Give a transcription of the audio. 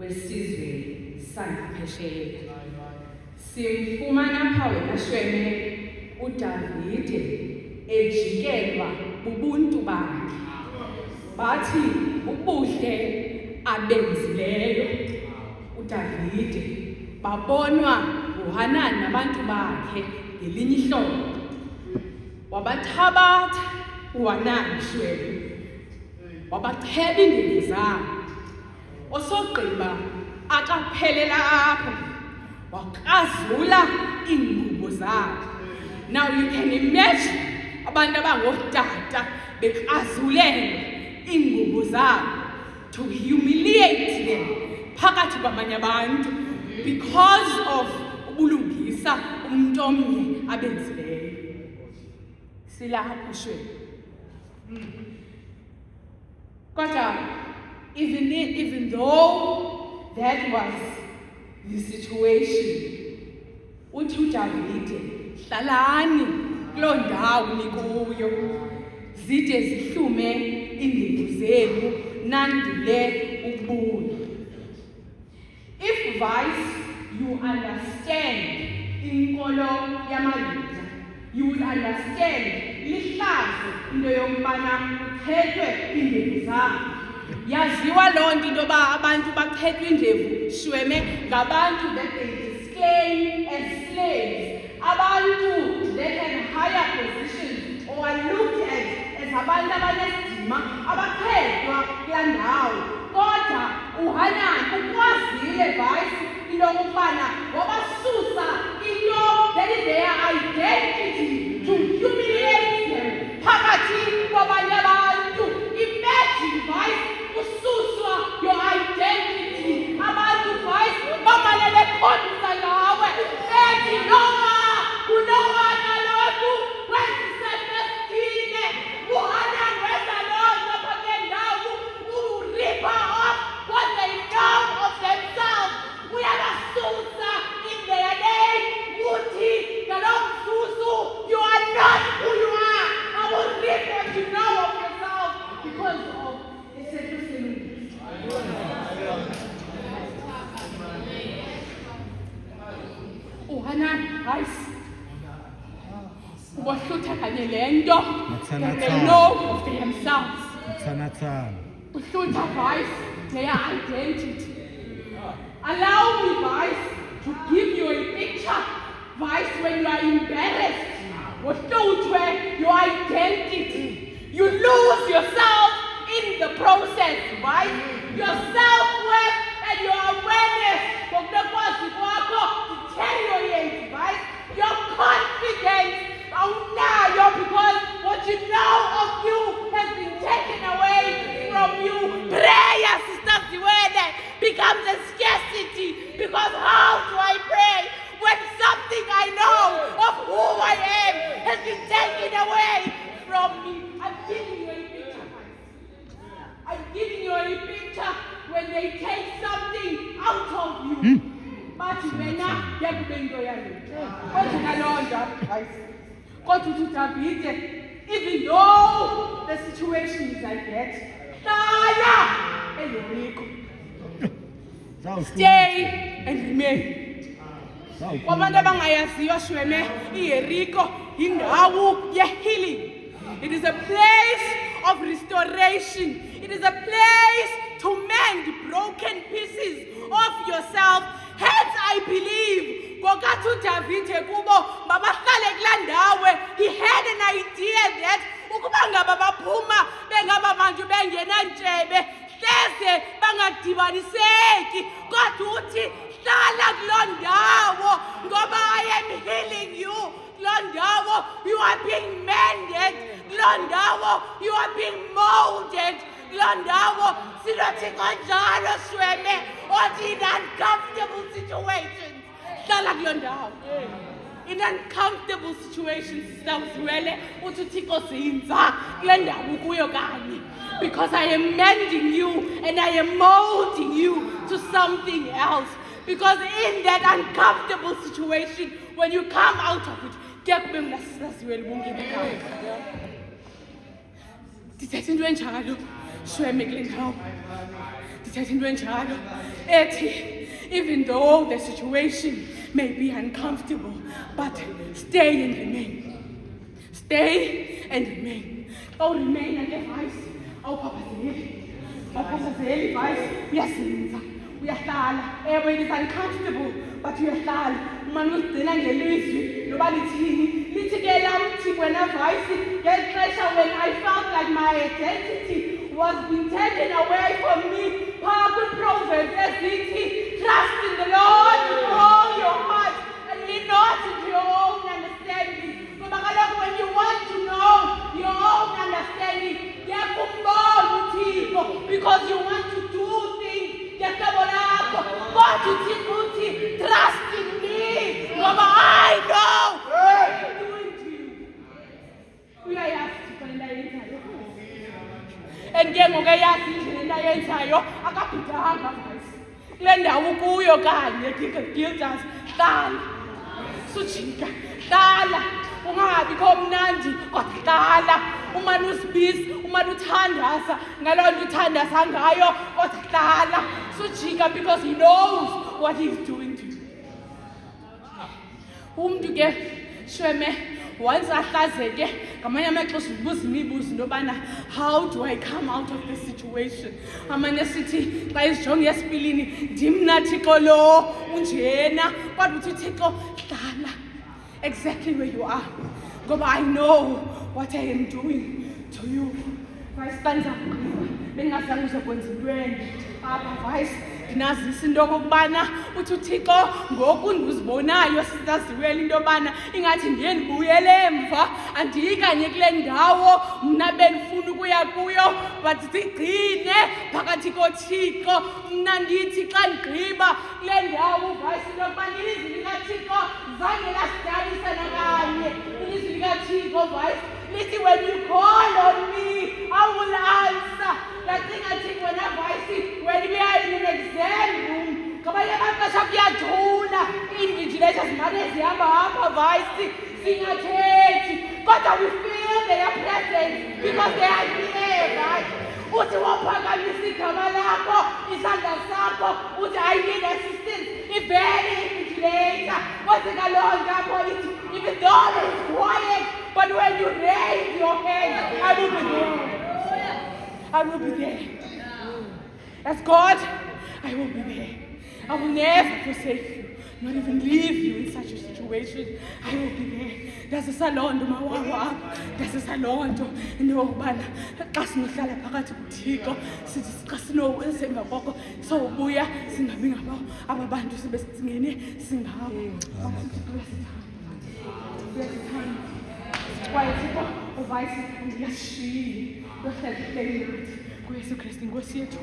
wesizwe sangaphesheya. Simfumana apha wena Shweme uDavide ejikelwa bubuntu bakhe. Bathi ubuhle abenzileyo uDavide babonwa nguHanani nabantu bakhe ngelinye ihlobo. Wabathabatha uHanani Shweme, wabacheba iindebe zabo. Osogqiba akaphelela apho, wakrazula iingubo zabo. Now you can imagine abantu abangootata bekrazulelwa iingubo zabo to humiliate them phakathi kwabanye abantu because of ubulungisa umuntu omnye abenzileyo. Silapho Shweme. Kodwa even though that was the situation, uthi uDavide, hlalani kuloo ndawo nikuyo, zide zihlume iindebe zenu, nandule ukubuya. If vice you understand inkolo yamaYuda, you will understand lihlazo into yokubana kuchethwe iindebe zabo. Yaziwa loo nto into yoba abantu bachethwe iindevu Shweme ngabantu that they display as slaves. Abantu that had higher positions or are looked at as abantu abanesidima abachethwa kulaa ndawo. Kodwa uHanani ukwazile vice into yokubana wabasusa into that is their identity to humiliate them phakathi kwabanye abantu. Imagine vice ususwa your identity. Abantu vice bamane bekhonza nawe ethi unowana lokhu wenzisemestine. uHanani wenza loo nto phake ndawo uripper off what they know of themselves. Uyabasusa in their name. Uthi ngaloo mzuzu you are not who you are. I will rip what you know of yourself because of uHanani guys ubohlutha kanye le nto that they know of themselves. Uhlutha guys their identity. Allow me guys to give you a picture guys when you are embarrassed. Uhluthwe your identity. You lose yourself in the process, right? Your self-worth and your awareness ngokukwazi kwakho deteriorate, right? Your confidence awunayo because what you know of you has been taken away from you. Prayer, Sister Ziwele, becomes a scarcity because how do I pray when something I know of who I am has been taken away from me? I'm giving you a picture, guys. I'm giving you a picture when they take something out of you. But when even though the situation is like that, stay and remain. Kwabantu abangayaziyo Shweme, iYeriko yindawo ye-healing. It is a place of restoration. It is a place to mend broken pieces of yourself. Hence, I believe, ngokathi uDavide kubo mabahlale kulaa ndawo, he had an idea that ukuba ngaba baphuma bengaba bantu bengenantshebe, hleze bangadibaniseki. Kodwa uthi hlala kuloo ndawo ngoba I am healing you. Kuloo ndawo you are being mended. Kuloo ndawo you are being molded. Kuloo ndawo silothi kanjalo Shweme, othi in uncomfortable situations hlala kuloo ndawo. In uncomfortable situations, Sister Ziwele, uthi uThixo zinza kule ndawo kuyo kanye, because I am mending you and I am molding you to something else. Because in that uncomfortable situation, when you come out of it, kuyakube mna Sister Ziwele bungene ekhaya. Ndithetha into enjalo Shweme kule ndawo. ndithetha into enjalo ethi even though the situation may be uncomfortable, but stay and remain. Stay and remain. Oh, remain and advice. Oh, Papa Zeli, advice. Yes, uyahlala. It is uncomfortable, but uyahlala. Man usidina ngelizwi noba lithini. Lithi ke lamthi wena voice ngexesha when I felt like my identity was being taken away from me. Papa Proverbs ezithi, trust in the Lord with all your heart and lean not into your own understanding. Ngoba kaloku when you want to know your own understanding, because you want to do things, God uthi trust in me, ngoba I know what I'm doing to you. Uyayazi Thixo lento ayenzayo. And ke ngoku eyazi indlela ayenzayo akabhidanga voice. Kule ndawo kuyo kanye Gildas, hlala. Sujika, hlala. Ungabikho mnandi kodwa hlala. Umane usibiza, umane uthandaza ngaloo nto uthandaza ngayo kodwa hlala. Sujika because he knows what he's doing to you. Umntu ke shweme once ahlazeke ngamanye amaxesha ubuza imibuzo into yobana how do I come out of this situation? Amanye sithi xa izijonge esipilini ndimna Thixo lo unjena kodwa uthi Thixo hlala exactly where you are, ngoba I know what I am doing to you. Vice kanza bengazange uzokwenza intweni apha vice ndinazisa into okokubana uthi uThixo ngoku ndizibonayo sizaziwela into yobana ingathi ndiye ndibuyele emva andiyi kanye kule ndawo mna bendifuna ukuya kuyo but ndigcine phakathi koThixo. Mna ndithi xa ndigqiba kule ndawo vice into yokubana ilizwi likaThixo zange lasidalisa nakanye. Ilizwi likaThixo vice lithi when you call on me I will answer. That thing I think whenever I see when we are in an exam room, ngamanye amaxesha kuyadula iinvigilators zimane zihamba apha vice singathethi kodwa we feel their presence because they are here right. Uthi waphakamisa igama lakho isandla sakho uthi I need assistance ivele invigilator kwenzeka loo nto apho ithi even though it's quiet but when you raise your hand I will be there. I will be there. As God, I will be there. I will never forsake you, not even leave you in such a situation. I will be there. Ndazisa loo nto mawawo apha, ndazisa loo nto into yokubana xa sinohlala phakathi kuThixo sithi xa sinosemva koko sobuya singabi ngabo aba bantu sibe singene singabo. Kwaye Thixo uvayisi ndiyashiyile yohlala kuYesu Kristu inkosi yethu.